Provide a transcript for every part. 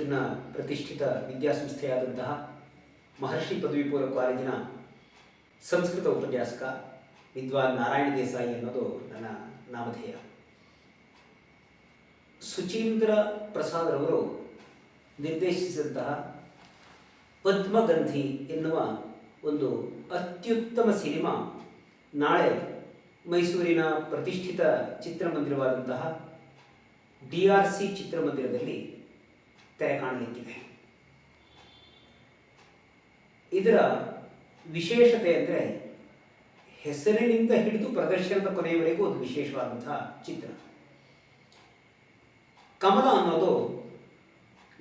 ಮೈಸೂರಿನ ಪ್ರತಿಷ್ಠಿತ ವಿದ್ಯಾಸಂಸ್ಥೆಯಾದಂತಹ ಮಹರ್ಷಿ ಪದವಿ ಪೂರ್ವ ಕಾಲೇಜಿನ ಸಂಸ್ಕೃತ ಉಪನ್ಯಾಸಕ ವಿದ್ವಾನ್ ನಾರಾಯಣ ದೇಸಾಯಿ ಅನ್ನೋದು ನನ್ನ ನಾಮಧೇಯ. ಸುಚೀಂದ್ರ ಪ್ರಸಾದರವರು ನಿರ್ದೇಶಿಸಿದಂತಹ ಪದ್ಮಗಂಧಿ ಎನ್ನುವ ಒಂದು ಅತ್ಯುತ್ತಮ ಸಿನಿಮಾ ನಾಳೆ ಮೈಸೂರಿನ ಪ್ರತಿಷ್ಠಿತ ಚಿತ್ರಮಂದಿರವಾದಂತಹ DRC ಚಿತ್ರಮಂದಿರದಲ್ಲಿ ತೆರೆ ಕಾಣಲಿಕ್ಕಿದೆ. ಇದರ ವಿಶೇಷತೆ ಅಂದರೆ ಹೆಸರಿನಿಂದ ಹಿಡಿದು ಪ್ರದರ್ಶನದ ಕೊನೆಯವರೆಗೂ ಒಂದು ವಿಶೇಷವಾದಂತಹ ಚಿತ್ರ. ಕಮಲ ಅನ್ನೋದು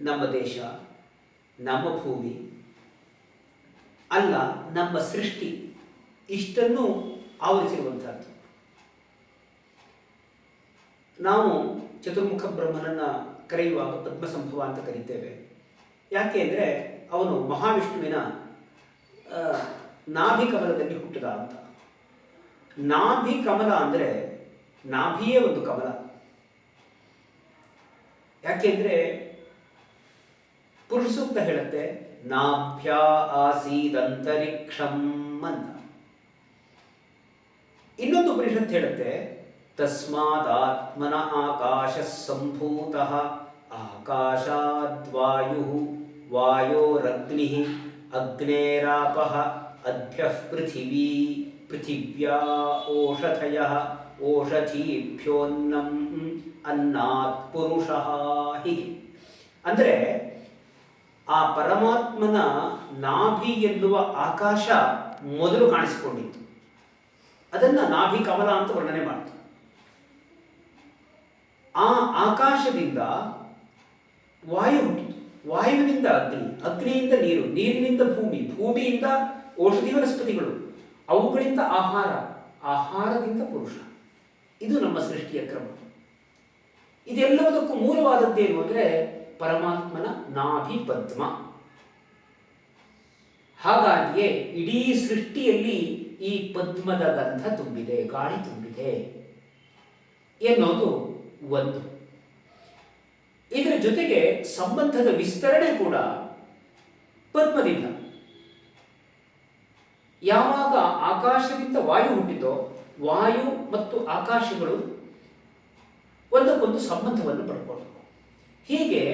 ನಮ್ಮ ದೇಶ, ನಮ್ಮ ಭೂಮಿ ಅಲ್ಲ, ನಮ್ಮ ಸೃಷ್ಟಿ, ಇಷ್ಟನ್ನು ಆವರಿಸಿರುವಂಥದ್ದು. ನಾವು ಚತುರ್ಮುಖ ಬ್ರಹ್ಮನನ್ನು ಕರೆಯುವಾಗ ಪದ್ಮಸಂಭವ ಅಂತ ಕರೀತೇವೆ. ಯಾಕೆ ಅಂದರೆ ಅವನು ಮಹಾವಿಷ್ಣುವಿನ ನಾಭಿ ಕಮಲದಲ್ಲಿ ಹುಟ್ಟಿದ ಅಂತ. ನಾಭಿ ಕಮಲ ಅಂದರೆ ನಾಭಿಯೇ ಒಂದು ಕಮಲ. ಯಾಕೆಂದರೆ ಪುರುಷ ಸೂಕ್ತ ಹೇಳುತ್ತೆ ನಾಭ್ಯಾ ಆಸೀದಂತರಿಕ್ಷಂ ಅಂತ. ಇನ್ನೊಂದು ಉಪನಿಷತ್ ಹೇಳುತ್ತೆ ತಸ್ಮಾದಾತ್ಮನ ಆಕಾಶ ಸಂಭೂತಃ ಆಕಾಶಾದ್ವಾಯು ವಾಯೋರಗ್ನಿ ಅಗ್ನೇರಾಪಃ ಅದ್ಭ್ಯಃ ಪೃಥಿವೀ ಪೃಥಿವ್ಯಾ ಓಷಧಯಃ ಓಷಧೀಭ್ಯೋನ್ನಂ ಅನ್ನಾತ್ ಪುರುಷಃ. ಹೀಗೆ ಅಂದರೆ ಆ ಪರಮಾತ್ಮನ ನಾಭಿ ಎನ್ನುವ ಆಕಾಶ ಮೊದಲು ಕಾಣಿಸಿಕೊಂಡಿತ್ತು. ಅದನ್ನು ನಾಭಿ ಕಮಲ ಅಂತ ವರ್ಣನೆ ಮಾಡ್ತು. ಆ ಆಕಾಶದಿಂದ ವಾಯು ಹುಟ್ಟಿತು, ವಾಯುವಿನಿಂದ ಅಗ್ನಿ, ಅಗ್ನಿಯಿಂದ ನೀರು, ನೀರಿನಿಂದ ಭೂಮಿ, ಭೂಮಿಯಿಂದ ಔಷಧಿ ವನಸ್ಪತಿಗಳು, ಅವುಗಳಿಂದ ಆಹಾರ, ಆಹಾರದಿಂದ ಪುರುಷ. ಇದು ನಮ್ಮ ಸೃಷ್ಟಿಯ ಕ್ರಮ. ಇದೆಲ್ಲದಕ್ಕೂ ಮೂಲವಾದದ್ದೇನು ಅಂದರೆ ಪರಮಾತ್ಮನ ನಾಭಿ ಪದ್ಮ. ಹಾಗಾಗಿಯೇ ಇಡೀ ಸೃಷ್ಟಿಯಲ್ಲಿ ಈ ಪದ್ಮದ ಗಂಧ ತುಂಬಿದೆ, ಗಾಳಿ ತುಂಬಿದೆ ಎನ್ನುವುದು ಒಂದು. ಇದರ ಜೊತೆಗೆ ಸಂಬಂಧದ ವಿಸ್ತರಣೆ ಕೂಡ ಪದ್ಮದಿಂದ. ಯಾವಾಗ ಆಕಾಶದಿಂದ ವಾಯು ಹುಟ್ಟಿತೋ, ವಾಯು ಮತ್ತು ಆಕಾಶಗಳು ಒಂದಕ್ಕೊಂದು ಸಂಬಂಧವನ್ನು ಪಡ್ಕೊಂಡು, ಹೀಗೆ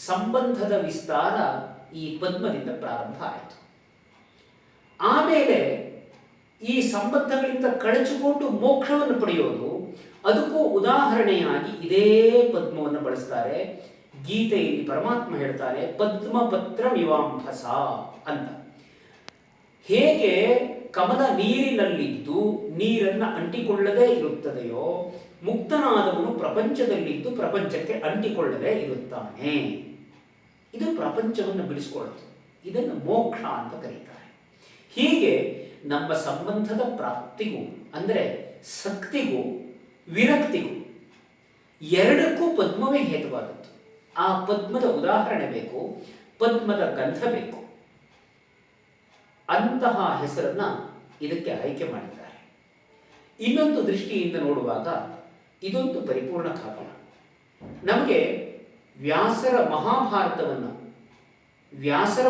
ಸಂಬಂಧದ ವಿಸ್ತಾರ ಈ ಪದ್ಮದಿಂದ ಪ್ರಾರಂಭ ಆಯಿತು. ಆಮೇಲೆ ಈ ಸಂಬಂಧಗಳಿಂದ ಕಳಚಿಕೊಂಡು ಮೋಕ್ಷವನ್ನು ಪಡೆಯೋದು, ಅದಕ್ಕೂ ಉದಾಹರಣೆಯಾಗಿ ಇದೇ ಪದ್ಮವನ್ನು ಬಳಸ್ತಾರೆ. ಗೀತೆಯಲ್ಲಿ ಪರಮಾತ್ಮ ಹೇಳ್ತಾರೆ ಪದ್ಮಪತ್ರಮಿವಾಂಭಸ ಅಂತ. ಹೇಗೆ ಕಮಲ ನೀರಿನಲ್ಲಿದ್ದು ನೀರನ್ನು ಅಂಟಿಕೊಳ್ಳದೇ ಇರುತ್ತದೆಯೋ, ಮುಕ್ತನಾದವನು ಪ್ರಪಂಚದಲ್ಲಿದ್ದು ಪ್ರಪಂಚಕ್ಕೆ ಅಂಟಿಕೊಳ್ಳದೇ ಇರುತ್ತಾನೆ. ಇದು ಪ್ರಪಂಚವನ್ನು ಬಿಡಿಸಿಕೊಳ್ಳುತ್ತೆ. ಇದನ್ನು ಮೋಕ್ಷ ಅಂತ ಕರೀತಾರೆ. ಹೀಗೆ ನಮ್ಮ ಸಂಬಂಧದ ಪ್ರಾಪ್ತಿಗೂ ಅಂದರೆ ಶಕ್ತಿಗೂ ವಿರಕ್ತಿಗೂ ಎರಡಕ್ಕೂ ಪದ್ಮವೇ ಹೇತುವಾದದ್ದು. ಆ ಪದ್ಮದ ಉದಾಹರಣೆ ಬೇಕು, ಪದ್ಮದ ಗಂಧ ಬೇಕು. ಅಂತಹ ಹೆಸರನ್ನ ಇದಕ್ಕೆ ಆಯ್ಕೆ ಮಾಡಿದ್ದಾರೆ. ಇನ್ನೊಂದು ದೃಷ್ಟಿಯಿಂದ ನೋಡುವಾಗ ಇದೊಂದು ಪರಿಪೂರ್ಣ ಕಾವ್ಯ. ನಮಗೆ ವ್ಯಾಸರ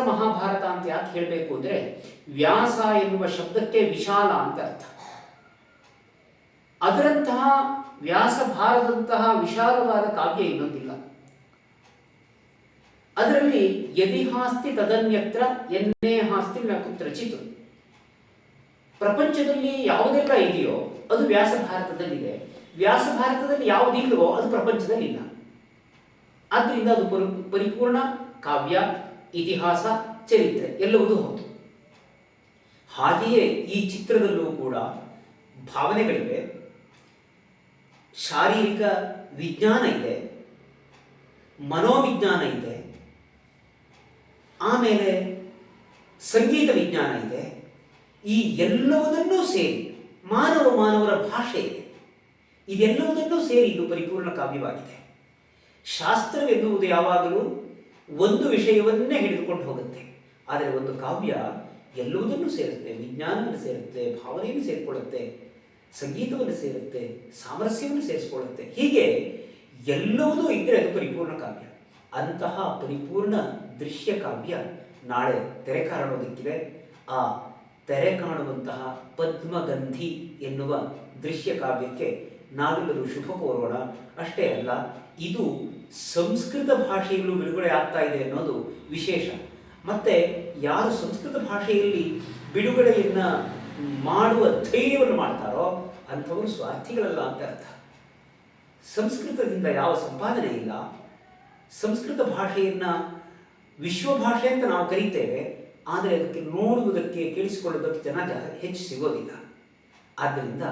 ಮಹಾಭಾರತ ಅಂತ ಯಾಕೆ ಹೇಳಬೇಕು ಅಂದರೆ, ವ್ಯಾಸ ಎನ್ನುವ ಶಬ್ದಕ್ಕೆ ವಿಶಾಲ ಅಂತ ಅರ್ಥ. ಅದರಂತಹ ವ್ಯಾಸ ಭಾರತದಂತಹ ವಿಶಾಲವಾದ ಕಾವ್ಯ ಇನ್ನೊಂದಿಲ್ಲ. ಅದರಲ್ಲಿ ಯದಿಹಾಸ್ತಿ ತದನ್ಯತ್ರ ಎನ್ನೇ ಹಾಸ್ತಿ ನ ಕುತ್ರಚಿತ್. ಪ್ರಪಂಚದಲ್ಲಿ ಯಾವುದೆಲ್ಲ ಇದೆಯೋ ಅದು ವ್ಯಾಸ ಭಾರತದಲ್ಲಿದೆ, ವ್ಯಾಸ ಭಾರತದಲ್ಲಿ ಯಾವುದಿಲ್ಲವೋ ಅದು ಪ್ರಪಂಚದಲ್ಲಿಲ್ಲ. ಆದ್ದರಿಂದ ಅದು ಪರಿಪೂರ್ಣ ಕಾವ್ಯ, ಇತಿಹಾಸ, ಚರಿತ್ರೆ ಎಲ್ಲವುದೂ ಹೌದು. ಹಾಗೆಯೇ ಈ ಚಿತ್ರದಲ್ಲೂ ಕೂಡ ಭಾವನೆಗಳಿವೆ, ಶಾರೀರಿಕ ವಿಜ್ಞಾನ ಇದೆ, ಮನೋವಿಜ್ಞಾನ ಇದೆ, ಆಮೇಲೆ ಸಂಗೀತ ವಿಜ್ಞಾನ ಇದೆ. ಈ ಎಲ್ಲವುದನ್ನೂ ಸೇರಿ ಮಾನವರ ಭಾಷೆ ಇದೆ. ಇದೆಲ್ಲವುದನ್ನೂ ಸೇರಿ ಇದು ಪರಿಪೂರ್ಣ ಕಾವ್ಯವಾಗಿದೆ. ಶಾಸ್ತ್ರವೆನ್ನುವುದು ಯಾವಾಗಲೂ ಒಂದು ವಿಷಯವನ್ನೇ ಹಿಡಿದುಕೊಂಡು ಹೋಗುತ್ತೆ. ಆದರೆ ಒಂದು ಕಾವ್ಯ ಎಲ್ಲವುದನ್ನು ಸೇರುತ್ತೆ, ವಿಜ್ಞಾನವನ್ನು ಸೇರುತ್ತೆ, ಭಾವನೆಯನ್ನು ಸೇರಿಕೊಳ್ಳುತ್ತೆ, ಸಂಗೀತವನ್ನು ಸೇರುತ್ತೆ, ಸಾಮರಸ್ಯವನ್ನು ಸೇರಿಸಿಕೊಳ್ಳುತ್ತೆ. ಹೀಗೆ ಎಲ್ಲವುದೂ ಇದ್ದರೆ ಅದು ಪರಿಪೂರ್ಣ ಕಾವ್ಯ. ಅಂತಹ ಪರಿಪೂರ್ಣ ದೃಶ್ಯ ಕಾವ್ಯ ನಾಳೆ ತೆರೆ ಕಾಣೋದಕ್ಕಿದೆ. ಆ ತೆರೆ ಕಾಣುವಂತಹ ಪದ್ಮಗಂಧಿ ಎನ್ನುವ ದೃಶ್ಯ ಕಾವ್ಯಕ್ಕೆ ನಾವೆಲ್ಲರೂ ಶುಭ ಕೋರೋಣ. ಅಷ್ಟೇ ಅಲ್ಲ, ಇದು ಸಂಸ್ಕೃತ ಭಾಷೆಯಲ್ಲೂ ಬಿಡುಗಡೆ ಆಗ್ತಾ ಇದೆ ಅನ್ನೋದು ವಿಶೇಷ. ಮತ್ತು ಯಾರು ಸಂಸ್ಕೃತ ಭಾಷೆಯಲ್ಲಿ ಬಿಡುಗಡೆಯನ್ನು ಮಾಡುವ ಧೈರ್ಯವನ್ನು ಮಾಡ್ತಾರೋ ಅಂಥವರು ಸ್ವಾರ್ಥಿಗಳಲ್ಲ ಅಂತ ಅರ್ಥ. ಸಂಸ್ಕೃತದಿಂದ ಯಾವ ಸಂಪಾದನೆ ಇಲ್ಲ. ಸಂಸ್ಕೃತ ಭಾಷೆಯನ್ನು ವಿಶ್ವಭಾಷೆ ಅಂತ ನಾವು ಕರೀತೇವೆ, ಆದರೆ ಅದಕ್ಕೆ ನೋಡುವುದಕ್ಕೆ ಕೇಳಿಸಿಕೊಳ್ಳುವುದಕ್ಕೆ ಜನ ಹೆಚ್ಚು ಸಿಗೋದಿಲ್ಲ. ಆದ್ದರಿಂದ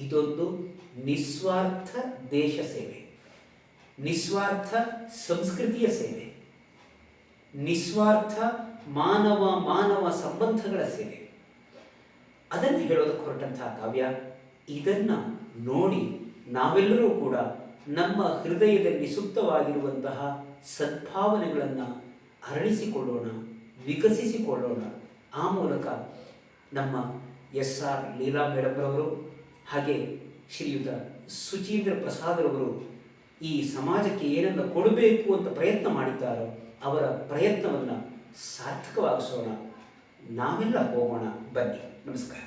ಇದೊಂದು ನಿಸ್ವಾರ್ಥ ದೇಶ ಸೇವೆ, ನಿಸ್ವಾರ್ಥ ಸಂಸ್ಕೃತಿಯ ಸೇವೆ, ನಿಸ್ವಾರ್ಥ ಮಾನವ ಸಂಬಂಧಗಳ ಸೇವೆ, ಅದನ್ನು ಹೇಳೋದಕ್ಕೆ ಹೊರಟಂತಹ ಕಾವ್ಯ. ಇದನ್ನು ನೋಡಿ ನಾವೆಲ್ಲರೂ ಕೂಡ ನಮ್ಮ ಹೃದಯದಲ್ಲಿ ಸುಪ್ತವಾಗಿರುವಂತಹ ಸದ್ಭಾವನೆಗಳನ್ನು ಅರಳಿಸಿಕೊಳ್ಳೋಣ, ವಿಕಸಿಸಿಕೊಳ್ಳೋಣ. ಆ ಮೂಲಕ ನಮ್ಮ SR ಲೀಲಾ ಮೇಡಮ್ರವರು ಹಾಗೆ ಶ್ರೀಯುತ ಸುಚೀಂದ್ರ ಪ್ರಸಾದ್ರವರು ಈ ಸಮಾಜಕ್ಕೆ ಏನನ್ನು ಕೊಡಬೇಕು ಅಂತ ಪ್ರಯತ್ನ ಮಾಡಿದ್ದಾರೋ ಅವರ ಪ್ರಯತ್ನವನ್ನು ಸಾರ್ಥಕವಾಗಿಸೋಣ. ನಾವೆಲ್ಲ ಹೋಗೋಣ, ಬನ್ನಿ. ನಮಸ್ಕಾರ.